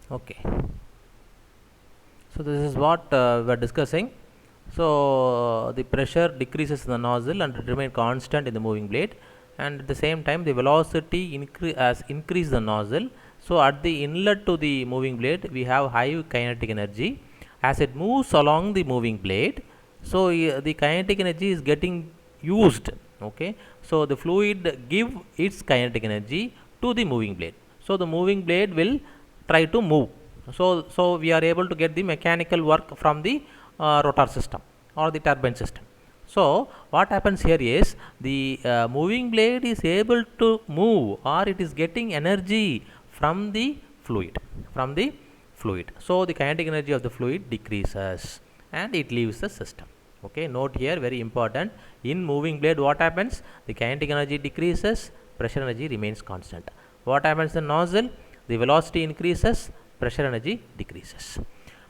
Okay, so this is what we are discussing. So the pressure decreases in the nozzle and it remain constant in the moving blade, and at the same time the velocity has increased the nozzle. So at the inlet to the moving blade we have high kinetic energy as it moves along the moving blade. So the kinetic energy is getting used. Okay, so the fluid give its kinetic energy to the moving blade, so the moving blade will try to move. So we are able to get the mechanical work from the rotor system or the turbine system. So what happens here is the moving blade is able to move, or it is getting energy from the fluid, from the fluid. So the kinetic energy of the fluid decreases and it leaves the system. Okay, note here, very important, in moving blade what happens, the kinetic energy decreases, pressure energy remains constant. What happens in nozzle, the velocity increases, pressure energy decreases.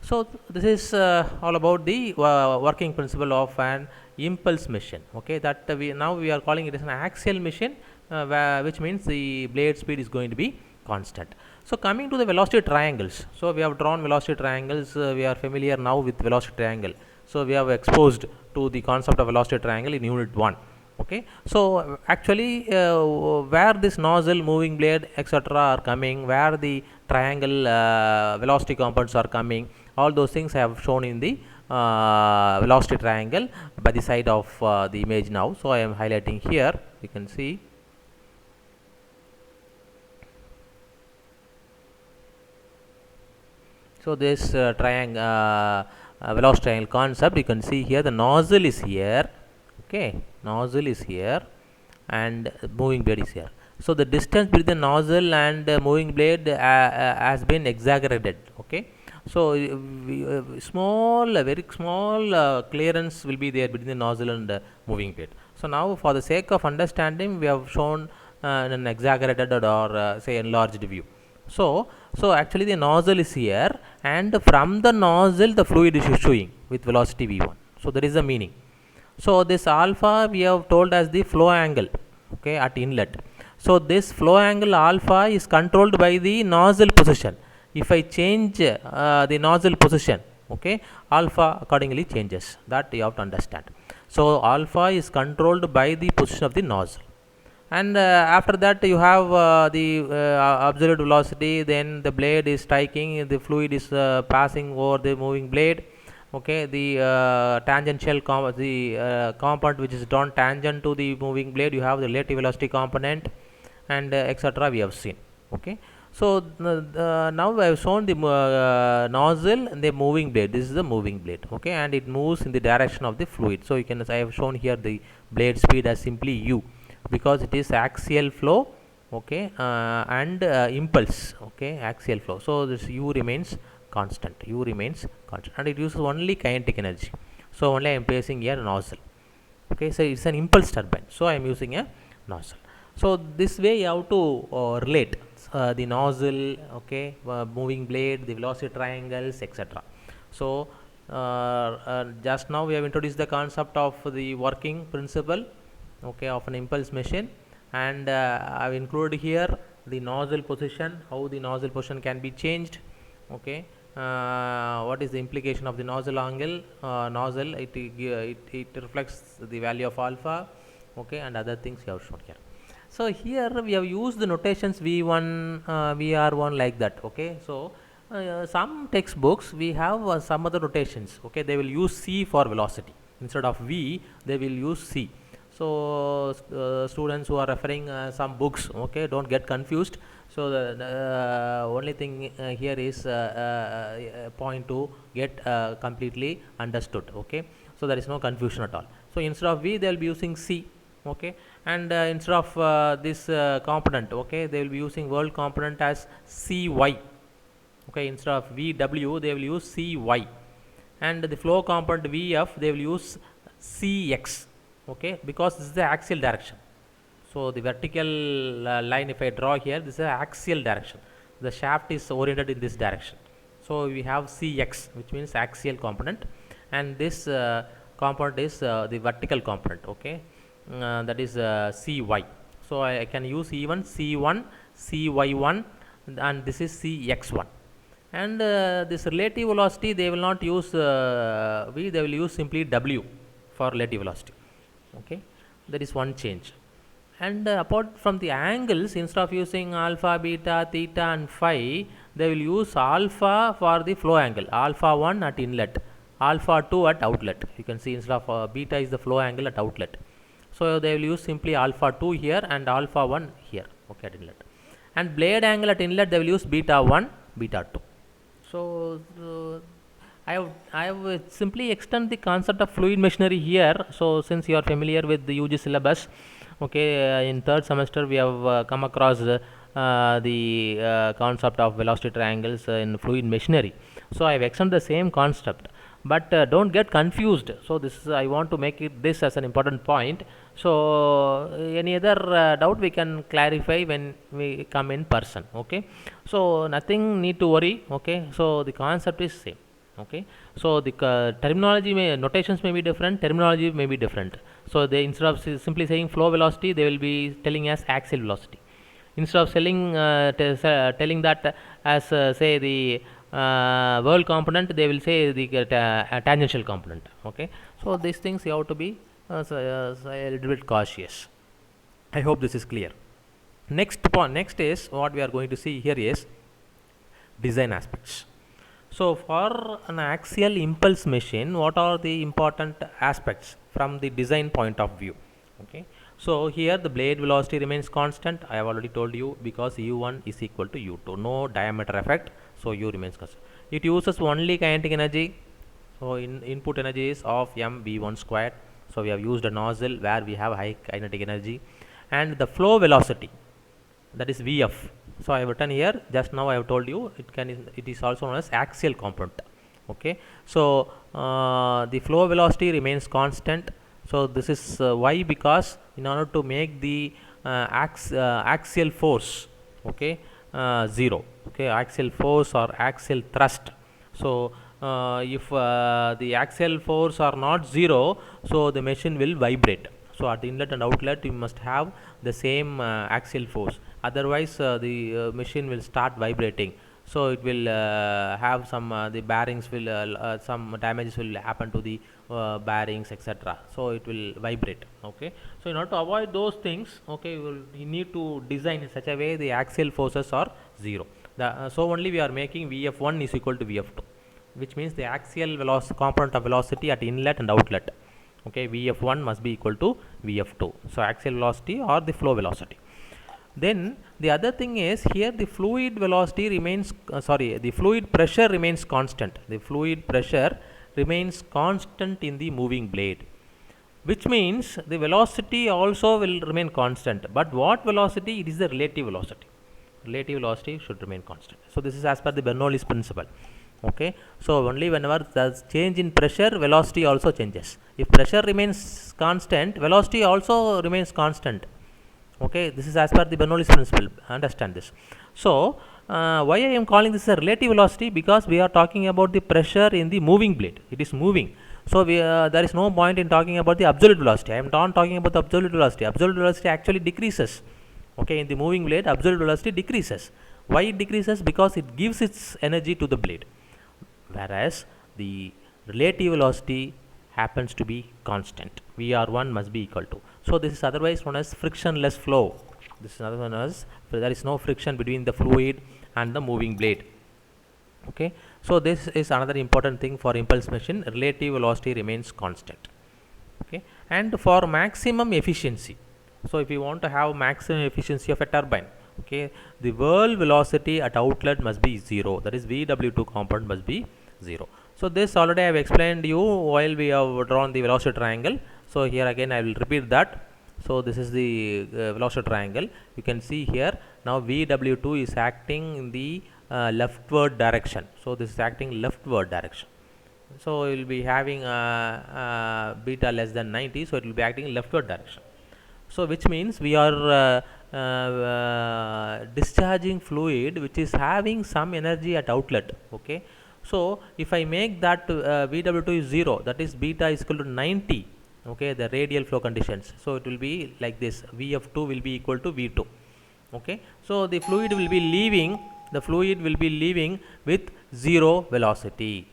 So this is all about the working principle of an impulse machine. Okay, that we are calling it as an axial machine, which means the blade speed is going to be constant. So coming to the velocity triangles, so we have drawn velocity triangles. We are familiar now with velocity triangle. So we have exposed to the concept of velocity triangle in unit 1. Okay, so actually where this nozzle, moving blade, etc. are coming, where the triangle velocity components are coming, all those things I have shown in the velocity triangle by the side of the image now. So I am highlighting here, you can see. So this triangle velocity triangle concept, you can see here the nozzle is here. Okay, nozzle is here and moving blade is here. So the distance between the nozzle and moving blade has been exaggerated. Okay, so small, very small clearance will be there between the nozzle and moving blade. So now for the sake of understanding we have shown an exaggerated or say enlarged view. So actually the nozzle is here, and from the nozzle the fluid is issuing with velocity v1. So there is a meaning. So this alpha we have told as the flow angle, okay, at inlet. So this flow angle alpha is controlled by the nozzle position. If I change the nozzle position, okay, alpha accordingly changes. That you have to understand. So alpha is controlled by the position of the nozzle, and after that you have the absolute velocity. Then the blade is striking, the fluid is passing over the moving blade. Okay, the tangential component which is drawn tangent to the moving blade, you have the relative velocity component, and etc. we have seen. Okay, so now I have shown the nozzle and the moving blade. This is the moving blade. Okay, and it moves in the direction of the fluid. So you can, I have shown here the blade speed as simply u, because it is axial flow. Okay, and impulse. Okay, axial flow. So this u remains constant, and it uses only kinetic energy. So only I am placing here a nozzle. Okay, so it's an impulse turbine, so I am using a nozzle. So this way you have to relate the nozzle, okay, moving blade, the velocity triangles, etc. So just now we have introduced the concept of the working principle, okay, of an impulse machine, and I have included here the nozzle position, how the nozzle position can be changed. Okay, what is the implication of the nozzle angle, nozzle, it reflects the value of alpha. Okay, and other things you have shown here. So here we have used the notations v1 vr1 like that. Okay, so some textbooks we have some other notations. Okay, they will use c for velocity instead of v, they will use c. So students who are referring some books, okay, don't get confused. So the only thing here is point to get completely understood. Okay, so there is no confusion at all. So instead of v, they will be using c. Okay, and instead of this component, okay, they will be using world component as cy. Okay, instead of vw they will use cy, and the flow component vf they will use cx. Okay, because this is the axial direction. So the vertical line, if I draw here, this is axial direction. The shaft is oriented in this direction. So we have cx, which means axial component, and this component is the vertical component. Okay, that is cy. So I can use even c1, cy1, and this is cx1. and this relative velocity they will not use V, they will use simply W for relative velocity. Okay, that is one change. And apart from the angles, instead of using alpha, beta, theta and phi, they will use alpha for the flow angle, alpha 1 at inlet, alpha 2 at outlet. You can see instead of beta is the flow angle at outlet. So they will use simply alpha 2 here and alpha 1 here, okay, at inlet. And blade angle at inlet they will use beta 1, beta 2. So I have simply extend the concept of fluid machinery here. So since you are familiar with the UG syllabus, okay, in third semester we have come across the concept of velocity triangles in fluid machinery. So I have extended the same concept, but don't get confused. So this is, I want to make it this as an important point. So any other doubt we can clarify when we come in person. Okay, so nothing need to worry. Okay, so the concept is same. Okay, so the terminology notations may be different, terminology may be different. So they, instead of simply saying flow velocity, they will be telling as axial velocity. Instead of telling that as say the whirl component, they will say the tangential component. Okay, so these things you have to be a little bit cautious. I hope this is clear. Next is what we are going to see here is design aspects. So for an axial impulse machine, what are the important aspects from the design point of view? Okay, so here the blade velocity remains constant. I have already told you, because u1 is equal to u2, no diameter effect, so u remains constant. It uses only kinetic energy, so input energy is of mv1 squared. So we have used a nozzle where we have high kinetic energy, and the flow velocity, that is Vf. So I have written here, just now I have told you, it is also known as axial component. Okay, so the flow velocity remains constant. So this is why, because in order to make the axial force, okay, 0, okay, axial force or axial thrust. So if the axial force are not 0, so the machine will vibrate. So at the inlet and outlet you must have the same axial force, otherwise the machine will start vibrating. So it will have some the bearings will some damages will happen to the bearings, etc. So it will vibrate. Okay, so in order to avoid those things, okay, you need to design in such a way the axial forces are 0. So only we are making Vf1 is equal to Vf2, which means the axial component of velocity at inlet and outlet. Okay, Vf1 must be equal to Vf2. So axial velocity or the flow velocity. Then the other thing is, here the fluid velocity remains the fluid pressure remains constant. The fluid pressure remains constant in the moving blade, which means the velocity also will remain constant. But what velocity? It is the relative velocity. Relative velocity should remain constant. So this is as per the Bernoulli's principle. Okay, so only whenever there's change in pressure, velocity also changes. If pressure remains constant, velocity also remains constant. Okay, this is as per the Bernoulli's principle. Understand this. So why I am calling this a relative velocity? Because we are talking about the pressure in the moving blade. It is moving. So there is no point in talking about the absolute velocity. I am not talking about the absolute velocity. Absolute velocity actually decreases. Okay, in the moving blade, absolute velocity decreases. Why it decreases? Because it gives its energy to the blade, whereas the relative velocity happens to be constant. Vr1 must be equal to. So this is otherwise known as frictionless flow. This is another one as there is no friction between the fluid and the moving blade. Okay, so this is another important thing for impulse machine. Relative velocity remains constant. Okay, and for maximum efficiency, so if you want to have maximum efficiency of a turbine, okay, the whirl velocity at outlet must be 0. That is Vw2 component must be 0. So this already I have explained you while we have drawn the velocity triangle. So here again I will repeat that. So this is the velocity triangle. You can see here now Vw2 is acting in the leftward direction. So this is acting leftward direction. So we will be having beta less than 90. So it will be acting in leftward direction. So which means we are discharging fluid which is having some energy at outlet. Okay, so if I make that Vw2 is 0, that is beta is equal to 90. Okay, the radial flow conditions. So it will be like this. Vf2 will be equal to V2. Okay, so the fluid will be leaving the fluid will be leaving with zero velocity.